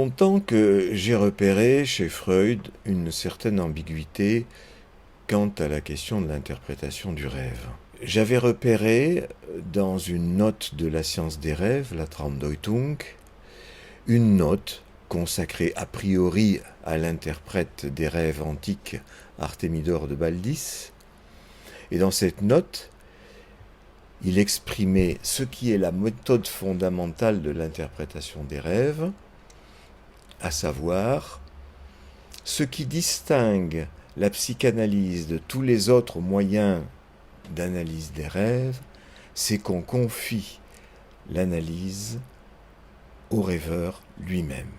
longtemps que j'ai repéré chez Freud une certaine ambiguïté quant à la question de l'interprétation du rêve. J'avais repéré dans une note de la science des rêves, la Traumdeutung, une note consacrée a priori à l'interprète des rêves antiques Artémidore de Baldis. Et dans cette note, il exprimait ce qui est la méthode fondamentale de l'interprétation des rêves, à savoir ce qui distingue la psychanalyse de tous les autres moyens d'analyse des rêves, c'est qu'on confie l'analyse au rêveur lui-même.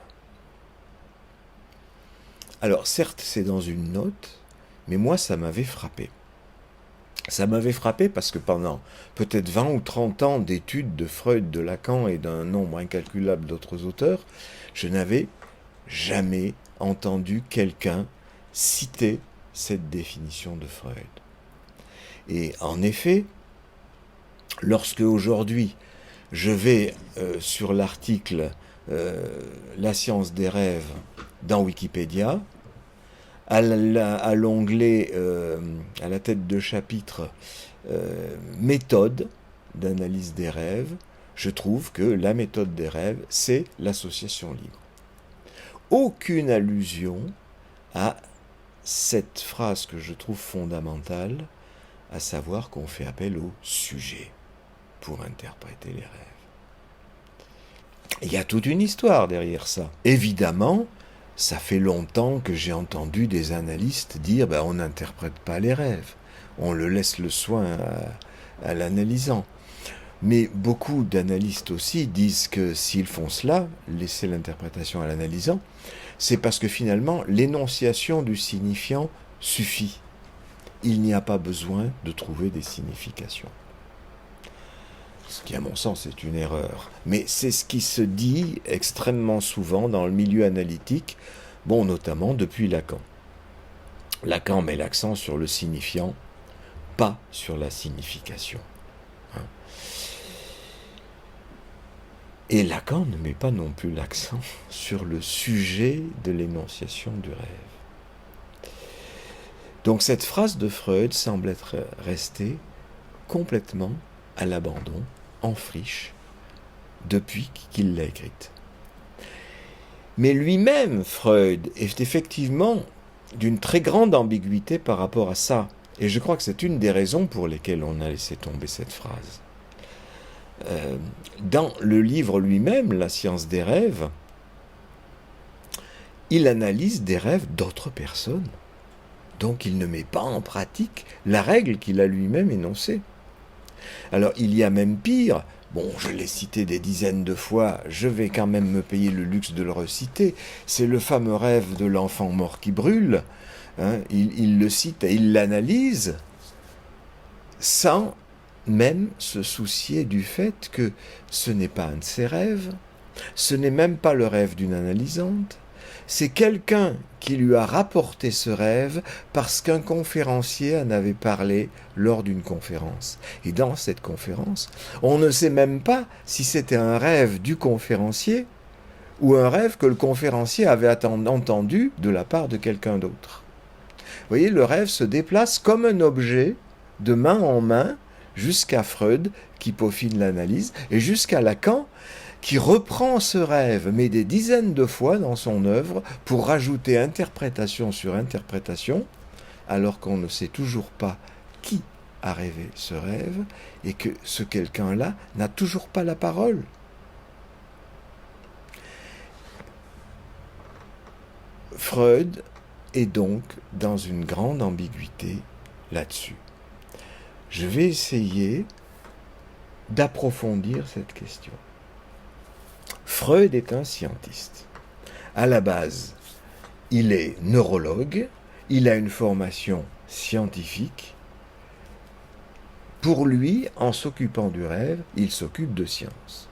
Alors certes, c'est dans une note, mais moi ça m'avait frappé. Ça m'avait frappé parce que pendant peut-être 20 ou 30 ans d'études de Freud, de Lacan et d'un nombre incalculable d'autres auteurs, je n'avais jamais entendu quelqu'un citer cette définition de Freud. Et en effet, lorsque aujourd'hui je vais sur l'article La science des rêves dans Wikipédia, à l'onglet, à la tête de chapitre méthode d'analyse des rêves, je trouve que la méthode des rêves, c'est l'association libre. Aucune allusion à cette phrase que je trouve fondamentale, à savoir qu'on fait appel au sujet pour interpréter les rêves. Il y a toute une histoire derrière ça. Évidemment, ça fait longtemps que j'ai entendu des analystes dire on n'interprète pas les rêves, on le laisse le soin à l'analysant. Mais beaucoup d'analystes aussi disent que s'ils font cela, laisser l'interprétation à l'analysant, c'est parce que finalement l'énonciation du signifiant suffit. Il n'y a pas besoin de trouver des significations. Ce qui, à mon sens, est une erreur. Mais c'est ce qui se dit extrêmement souvent dans le milieu analytique, notamment depuis Lacan. Lacan met l'accent sur le signifiant, pas sur la signification. Et Lacan ne met pas non plus l'accent sur le sujet de l'énonciation du rêve. Donc cette phrase de Freud semble être restée complètement à l'abandon, en friche, depuis qu'il l'a écrite. Mais lui-même, Freud, est effectivement d'une très grande ambiguïté par rapport à ça. Et je crois que c'est une des raisons pour lesquelles on a laissé tomber cette phrase. Dans le livre lui-même, La science des rêves, il analyse des rêves d'autres personnes. Donc il ne met pas en pratique la règle qu'il a lui-même énoncée. Alors il y a même pire, je l'ai cité des dizaines de fois, je vais quand même me payer le luxe de le reciter, c'est le fameux rêve de l'enfant mort qui brûle, il le cite et il l'analyse sans même se soucier du fait que ce n'est pas un de ses rêves, ce n'est même pas le rêve d'une analysante, c'est quelqu'un qui lui a rapporté ce rêve parce qu'un conférencier en avait parlé lors d'une conférence. Et dans cette conférence, on ne sait même pas si c'était un rêve du conférencier ou un rêve que le conférencier avait entendu de la part de quelqu'un d'autre. Vous voyez, le rêve se déplace comme un objet de main en main jusqu'à Freud qui peaufine l'analyse et jusqu'à Lacan qui reprend ce rêve, mais des dizaines de fois dans son œuvre, pour rajouter interprétation sur interprétation, alors qu'on ne sait toujours pas qui a rêvé ce rêve, et que ce quelqu'un-là n'a toujours pas la parole. Freud est donc dans une grande ambiguïté là-dessus. Je vais essayer d'approfondir cette question. Freud est un scientiste. À la base, il est neurologue, il a une formation scientifique. Pour lui, en s'occupant du rêve, il s'occupe de science.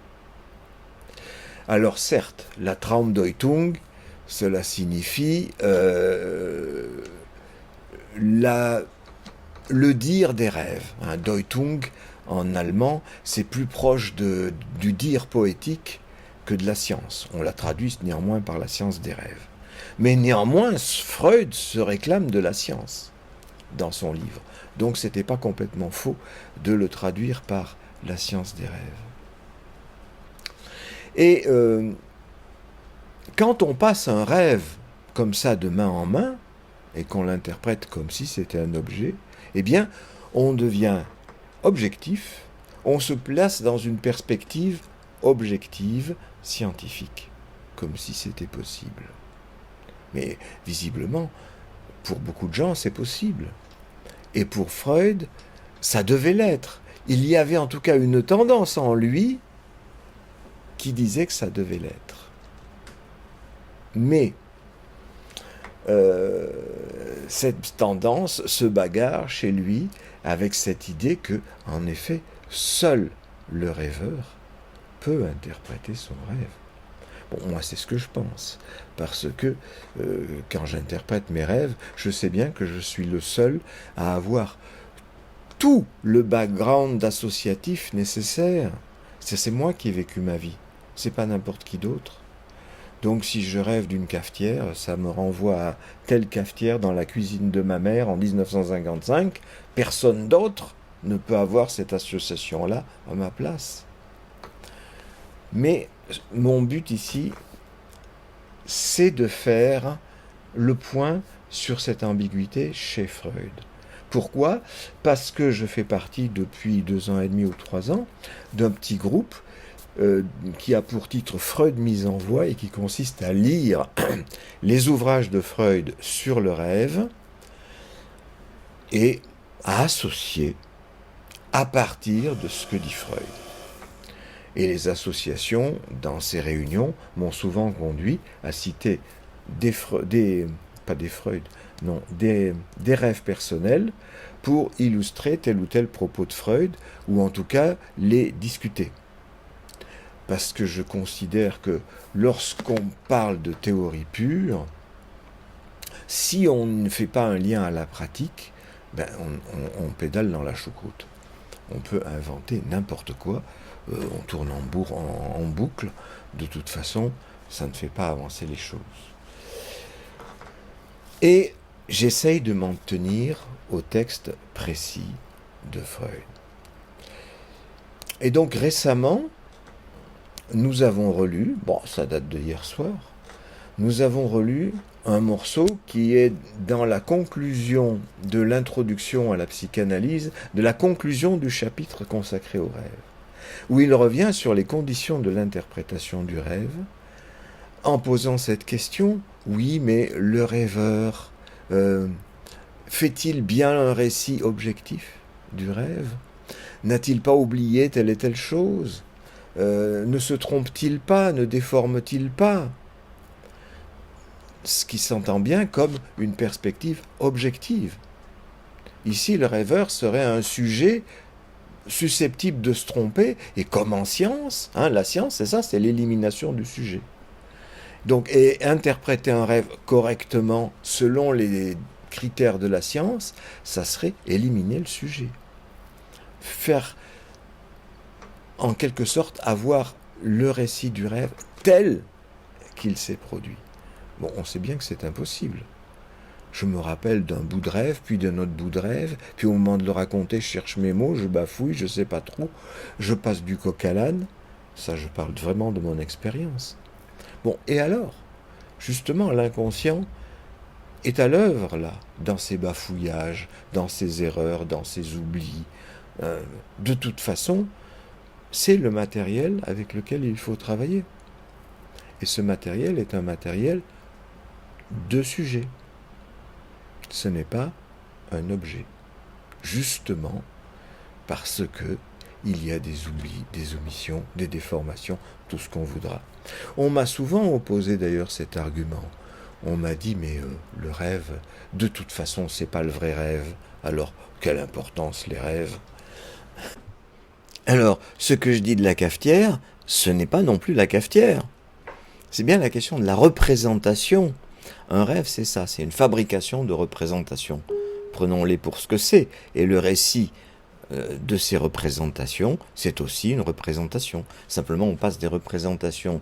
Alors certes, la Traumdeutung, cela signifie le dire des rêves. Deutung, en allemand, c'est plus proche du dire poétique que de la science. On la traduit néanmoins par la science des rêves. Mais néanmoins, Freud se réclame de la science dans son livre. Donc c'était pas complètement faux de le traduire par la science des rêves. Et quand on passe un rêve comme ça de main en main, et qu'on l'interprète comme si c'était un objet, eh bien, on devient objectif, on se place dans une perspective objective, scientifique, comme si c'était possible. Mais visiblement, pour beaucoup de gens, c'est possible. Et pour Freud, ça devait l'être. Il y avait en tout cas une tendance en lui qui disait que ça devait l'être. Mais cette tendance se bagarre chez lui avec cette idée que, en effet, seul le rêveur peut interpréter son rêve. Bon, moi, c'est ce que je pense, parce que quand j'interprète mes rêves, je sais bien que je suis le seul à avoir tout le background associatif nécessaire. C'est moi qui ai vécu ma vie, c'est pas n'importe qui d'autre. Donc si je rêve d'une cafetière, ça me renvoie à telle cafetière dans la cuisine de ma mère en 1955. Personne d'autre ne peut avoir cette association-là à ma place. Mais mon but ici, c'est de faire le point sur cette ambiguïté chez Freud. Pourquoi ? Parce que je fais partie depuis 2 ans et demi ou 3 ans d'un petit groupe qui a pour titre Freud mise en voie et qui consiste à lire les ouvrages de Freud sur le rêve et à associer à partir de ce que dit Freud. Et les associations, dans ces réunions, m'ont souvent conduit à citer des rêves personnels pour illustrer tel ou tel propos de Freud, ou en tout cas les discuter. Parce que je considère que lorsqu'on parle de théorie pure, si on ne fait pas un lien à la pratique, on pédale dans la choucroute. On peut inventer n'importe quoi, on tourne en boucle, de toute façon, ça ne fait pas avancer les choses. Et j'essaye de m'en tenir au texte précis de Freud. Et donc récemment, nous avons relu, ça date de hier soir, nous avons relu un morceau qui est dans la conclusion de l'introduction à la psychanalyse, de la conclusion du chapitre consacré au rêve, où il revient sur les conditions de l'interprétation du rêve, en posant cette question, oui, mais le rêveur fait-il bien un récit objectif du rêve ? N'a-t-il pas oublié telle et telle chose ? Ne se trompe-t-il pas, ne déforme-t-il pas ? Ce qui s'entend bien comme une perspective objective. Ici, le rêveur serait un sujet susceptible de se tromper, et comme en science, la science, c'est ça, c'est l'élimination du sujet. Donc, et interpréter un rêve correctement selon les critères de la science, ça serait éliminer le sujet. Faire en quelque sorte avoir le récit du rêve tel qu'il s'est produit. Bon, on sait bien que c'est impossible. Je me rappelle d'un bout de rêve, puis d'un autre bout de rêve, puis au moment de le raconter, je cherche mes mots, je bafouille, je sais pas trop, je passe du coq à l'âne. Ça, je parle vraiment de mon expérience. Bon, et alors ? Justement, l'inconscient est à l'œuvre, là, dans ses bafouillages, dans ses erreurs, dans ses oublis. De toute façon, c'est le matériel avec lequel il faut travailler. Et ce matériel est un matériel de sujet. Ce n'est pas un objet. Justement parce que il y a des oublis, des omissions, des déformations, tout ce qu'on voudra. On m'a souvent opposé d'ailleurs cet argument. On m'a dit, mais le rêve, de toute façon, c'est pas le vrai rêve. Alors, quelle importance les rêves ? Alors, ce que je dis de la cafetière, ce n'est pas non plus la cafetière. C'est bien la question de la représentation. Un rêve, c'est ça, c'est une fabrication de représentation. Prenons-les pour ce que c'est. Et le récit de ces représentations, c'est aussi une représentation. Simplement, on passe des représentations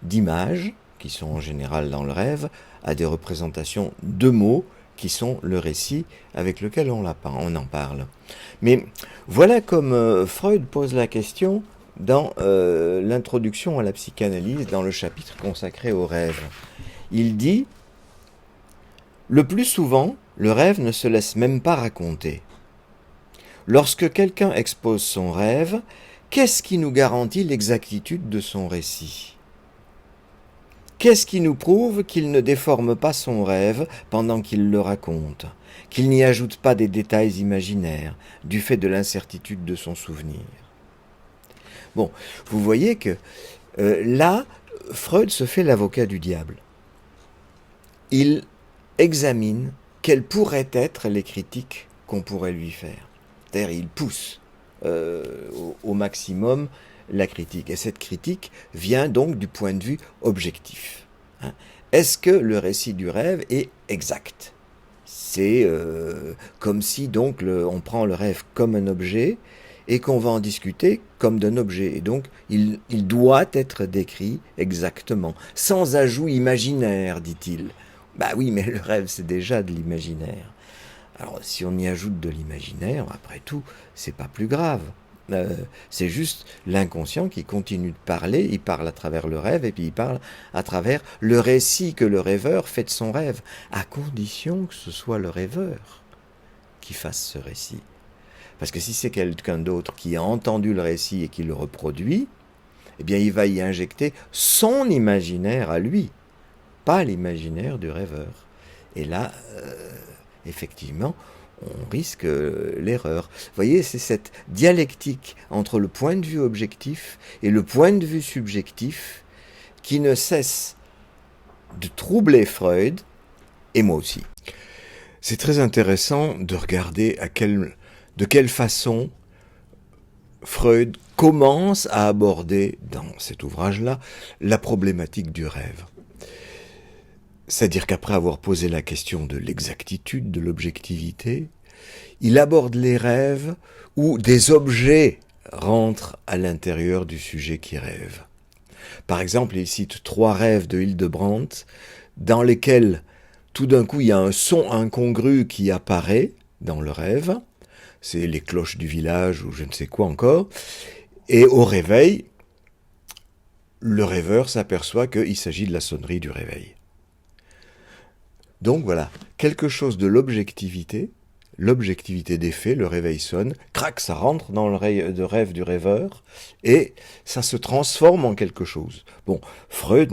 d'images, qui sont en général dans le rêve, à des représentations de mots, qui sont le récit avec lequel on en parle. Mais voilà comme Freud pose la question dans l'introduction à la psychanalyse, dans le chapitre consacré au rêve. Il dit « Le plus souvent, le rêve ne se laisse même pas raconter. Lorsque quelqu'un expose son rêve, qu'est-ce qui nous garantit l'exactitude de son récit ? Qu'est-ce qui nous prouve qu'il ne déforme pas son rêve pendant qu'il le raconte, qu'il n'y ajoute pas des détails imaginaires, du fait de l'incertitude de son souvenir ? » Bon, vous voyez que là, Freud se fait l'avocat du diable. Il examine quelles pourraient être les critiques qu'on pourrait lui faire. C'est-à-dire, il pousse au maximum la critique. Et cette critique vient donc du point de vue objectif. Est-ce que le récit du rêve est exact ? C'est comme si donc on prend le rêve comme un objet et qu'on va en discuter comme d'un objet. Et donc, il doit être décrit exactement, sans ajout imaginaire, dit-il. Bah oui, mais le rêve, c'est déjà de l'imaginaire. Alors, si on y ajoute de l'imaginaire, après tout, c'est pas plus grave. C'est juste l'inconscient qui continue de parler, il parle à travers le rêve, et puis il parle à travers le récit que le rêveur fait de son rêve, à condition que ce soit le rêveur qui fasse ce récit. Parce que si c'est quelqu'un d'autre qui a entendu le récit et qui le reproduit, eh bien il va y injecter son imaginaire à lui, pas l'imaginaire du rêveur. Et là, effectivement, on risque l'erreur. Vous voyez, c'est cette dialectique entre le point de vue objectif et le point de vue subjectif qui ne cesse de troubler Freud, et moi aussi. C'est très intéressant de regarder de quelle façon Freud commence à aborder, dans cet ouvrage-là, la problématique du rêve. C'est-à-dire qu'après avoir posé la question de l'exactitude, de l'objectivité, il aborde les rêves où des objets rentrent à l'intérieur du sujet qui rêve. Par exemple, il cite 3 rêves de Hildebrandt dans lesquels tout d'un coup il y a un son incongru qui apparaît dans le rêve, c'est les cloches du village ou je ne sais quoi encore, et au réveil, le rêveur s'aperçoit qu'il s'agit de la sonnerie du réveil. Donc voilà, quelque chose de l'objectivité des faits, le réveil sonne, crac, ça rentre dans le rêve du rêveur, et ça se transforme en quelque chose. Bon, Freud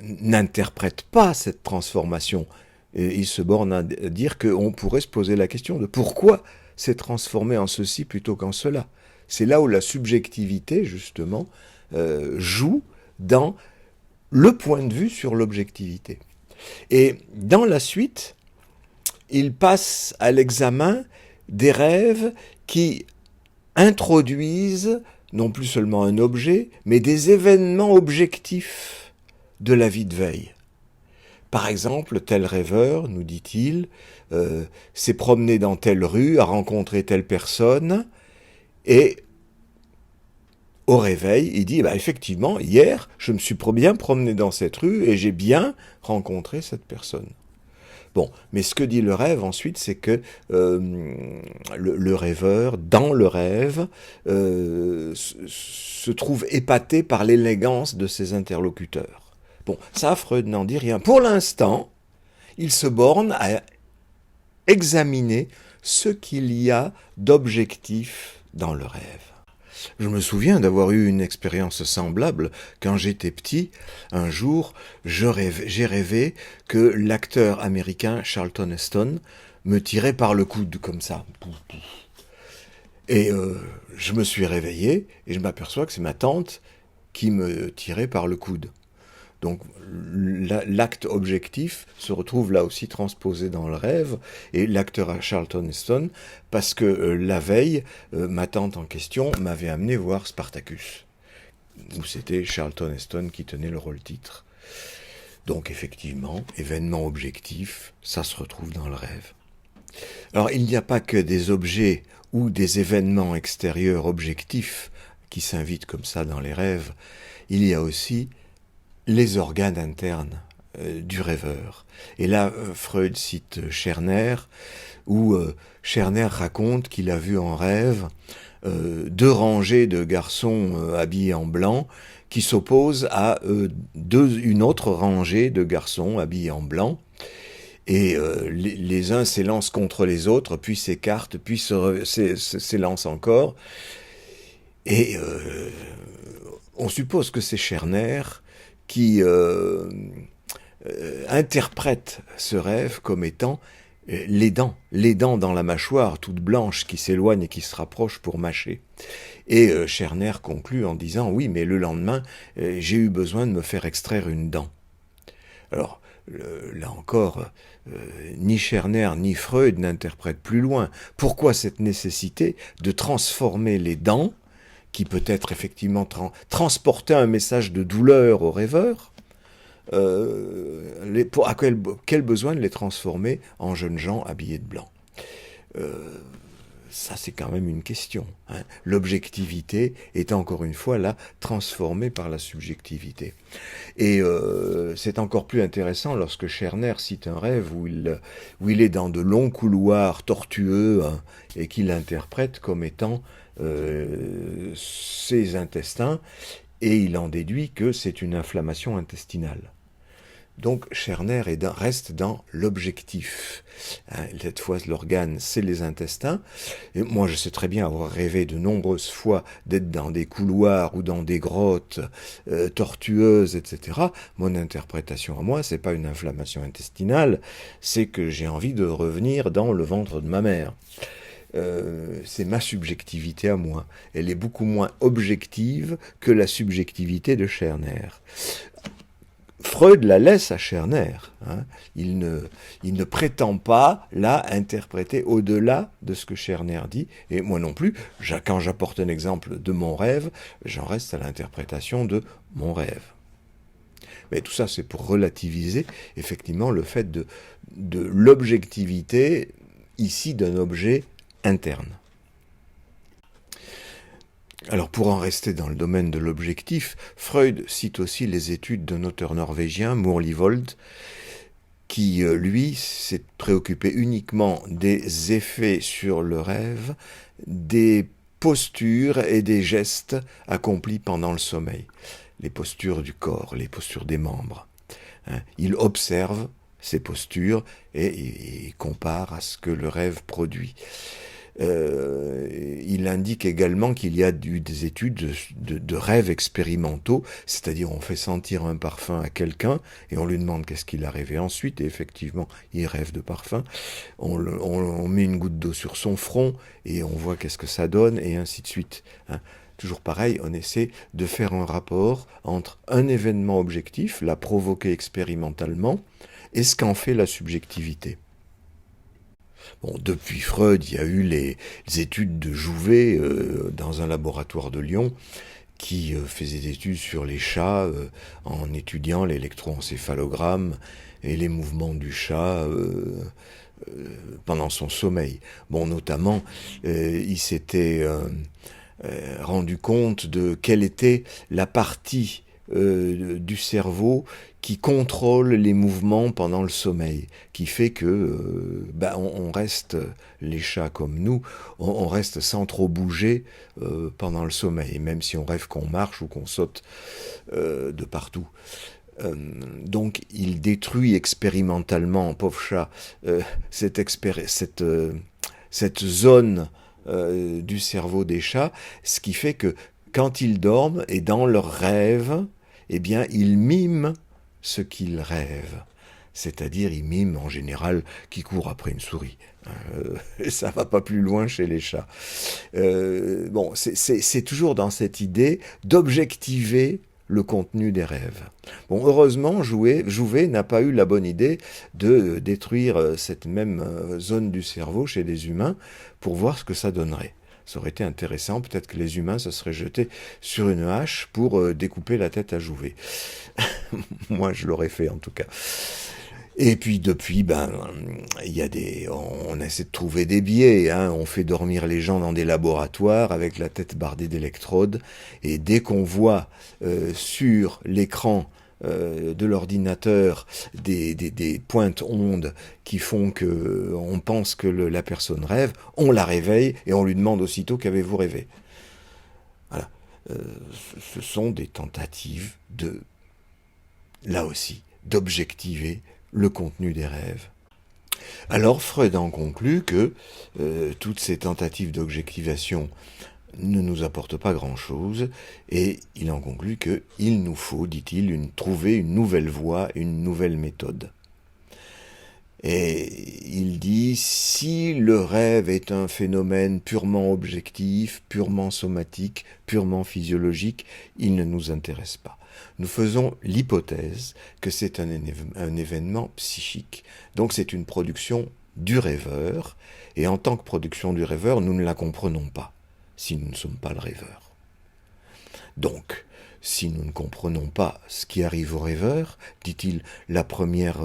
n'interprète pas cette transformation, et il se borne à dire qu'on pourrait se poser la question de pourquoi c'est transformé en ceci plutôt qu'en cela. C'est là où la subjectivité, justement, joue dans le point de vue sur l'objectivité. Et dans la suite, il passe à l'examen des rêves qui introduisent non plus seulement un objet, mais des événements objectifs de la vie de veille. Par exemple, tel rêveur, nous dit-il, s'est promené dans telle rue, a rencontré telle personne, et au réveil, il dit, effectivement, hier, je me suis bien promené dans cette rue et j'ai bien rencontré cette personne. Bon, mais ce que dit le rêve ensuite, c'est que le rêveur, dans le rêve, se trouve épaté par l'élégance de ses interlocuteurs. Bon, ça, Freud n'en dit rien. Pour l'instant, il se borne à examiner ce qu'il y a d'objectif dans le rêve. Je me souviens d'avoir eu une expérience semblable quand j'étais petit. Un jour, j'ai rêvé que l'acteur américain Charlton Heston me tirait par le coude, comme ça. Et je me suis réveillé et je m'aperçois que c'est ma tante qui me tirait par le coude. Donc l'acte objectif se retrouve là aussi transposé dans le rêve, et l'acteur Charlton Heston, parce que la veille, ma tante en question m'avait amené voir Spartacus, où c'était Charlton Heston qui tenait le rôle-titre. Donc effectivement, événement objectif, ça se retrouve dans le rêve. Alors, il n'y a pas que des objets ou des événements extérieurs objectifs qui s'invitent comme ça dans les rêves, il y a aussi les organes internes du rêveur. Et là, Freud cite Scherner, où Scherner raconte qu'il a vu en rêve deux rangées de garçons habillés en blanc qui s'opposent à une autre rangée de garçons habillés en blanc. Et les uns s'élancent contre les autres, puis s'écartent, puis s'élancent encore. Et on suppose que c'est Scherner qui interprète ce rêve comme étant les dents dans la mâchoire toute blanche qui s'éloignent et qui se rapprochent pour mâcher. Et Scherner conclut en disant « Oui, mais le lendemain, j'ai eu besoin de me faire extraire une dent. » Alors, là encore, ni Scherner ni Freud n'interprètent plus loin. Pourquoi cette nécessité de transformer les dents, qui peut être effectivement transporter un message de douleur au rêveur, quel besoin de les transformer en jeunes gens habillés de blanc? Ça, c'est quand même une question. Hein. L'objectivité est encore une fois là transformée par la subjectivité. Et c'est encore plus intéressant lorsque Scherner cite un rêve où il est dans de longs couloirs tortueux hein, et qu'il l'interprète comme étant ses intestins, et il en déduit que c'est une inflammation intestinale. Donc Scherner reste dans l'objectif. Hein, cette fois, l'organe, c'est les intestins. Et moi, je sais très bien avoir rêvé de nombreuses fois d'être dans des couloirs ou dans des grottes tortueuses, etc. Mon interprétation à moi, c'est pas une inflammation intestinale, c'est que j'ai envie de revenir dans le ventre de ma mère. C'est ma subjectivité à moi. Elle est beaucoup moins objective que la subjectivité de Scherner. Freud la laisse à Scherner. Hein. Il ne prétend pas, là, interpréter au-delà de ce que Scherner dit. Et moi non plus, quand j'apporte un exemple de mon rêve, j'en reste à l'interprétation de mon rêve. Mais tout ça, c'est pour relativiser, effectivement, le fait de l'objectivité, ici, d'un objet interne. Alors pour en rester dans le domaine de l'objectif, Freud cite aussi les études d'un auteur norvégien, Morley-Wold, qui, lui, s'est préoccupé uniquement des effets sur le rêve, des postures et des gestes accomplis pendant le sommeil, les postures du corps, les postures des membres. Il observe ces postures et il compare à ce que le rêve produit. Il indique également qu'il y a des études de rêves expérimentaux, c'est-à-dire on fait sentir un parfum à quelqu'un et on lui demande qu'est-ce qu'il a rêvé ensuite, et effectivement il rêve de parfum, on met une goutte d'eau sur son front et on voit qu'est-ce que ça donne, et ainsi de suite. Hein. Toujours pareil, on essaie de faire un rapport entre un événement objectif, la provoqué expérimentalement, et ce qu'en fait la subjectivité. Bon, depuis Freud, il y a eu les études de Jouvet dans un laboratoire de Lyon qui faisait des études sur les chats en étudiant l'électroencéphalogramme et les mouvements du chat pendant son sommeil. Bon, notamment, il s'était rendu compte de quelle était la partie du cerveau qui contrôle les mouvements pendant le sommeil, qui fait que on reste, les chats comme nous, on reste sans trop bouger pendant le sommeil, même si on rêve qu'on marche ou qu'on saute de partout. Donc il détruit expérimentalement, pauvre chat, cette zone du cerveau des chats, ce qui fait que quand ils dorment et dans leurs rêves, eh bien, ils miment ce qu'ils rêvent. C'est-à-dire, ils miment en général qui court après une souris. Ça va pas plus loin chez les chats. Bon, c'est toujours dans cette idée d'objectiver le contenu des rêves. Bon, heureusement, Jouvet n'a pas eu la bonne idée de détruire cette même zone du cerveau chez les humains pour voir ce que ça donnerait. Ça aurait été intéressant, peut-être que les humains se seraient jetés sur une hache pour découper la tête à Jouvet. Moi, je l'aurais fait en tout cas. Et puis depuis, il y a on essaie de trouver des biais, hein. On fait dormir les gens dans des laboratoires avec la tête bardée d'électrodes, et dès qu'on voit sur l'écran de l'ordinateur des pointes ondes qui font que on pense que la personne rêve, on la réveille et on lui demande aussitôt qu'avez-vous rêvé. Voilà. Euh, Ce sont des tentatives là aussi, d'objectiver le contenu des rêves. Alors Freud en conclut que toutes ces tentatives d'objectivation ne nous apportent pas grand-chose, et il en conclut qu'il nous faut, dit-il, trouver une nouvelle voie, une nouvelle méthode. Et il dit, si le rêve est un phénomène purement objectif, purement somatique, purement physiologique, il ne nous intéresse pas. Nous faisons l'hypothèse que c'est un événement psychique. Donc c'est une production du rêveur, et en tant que production du rêveur, nous ne la comprenons pas, si nous ne sommes pas le rêveur. Donc, si nous ne comprenons pas ce qui arrive au rêveur, dit-il, la première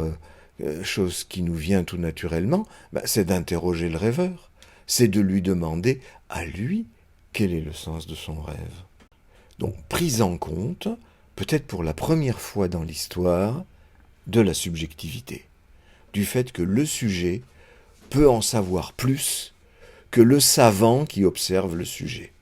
chose qui nous vient tout naturellement, c'est d'interroger le rêveur, c'est de lui demander à lui quel est le sens de son rêve. Donc, prise en compte, peut-être pour la première fois dans l'histoire, de la subjectivité, du fait que le sujet peut en savoir plus que le savant qui observe le sujet.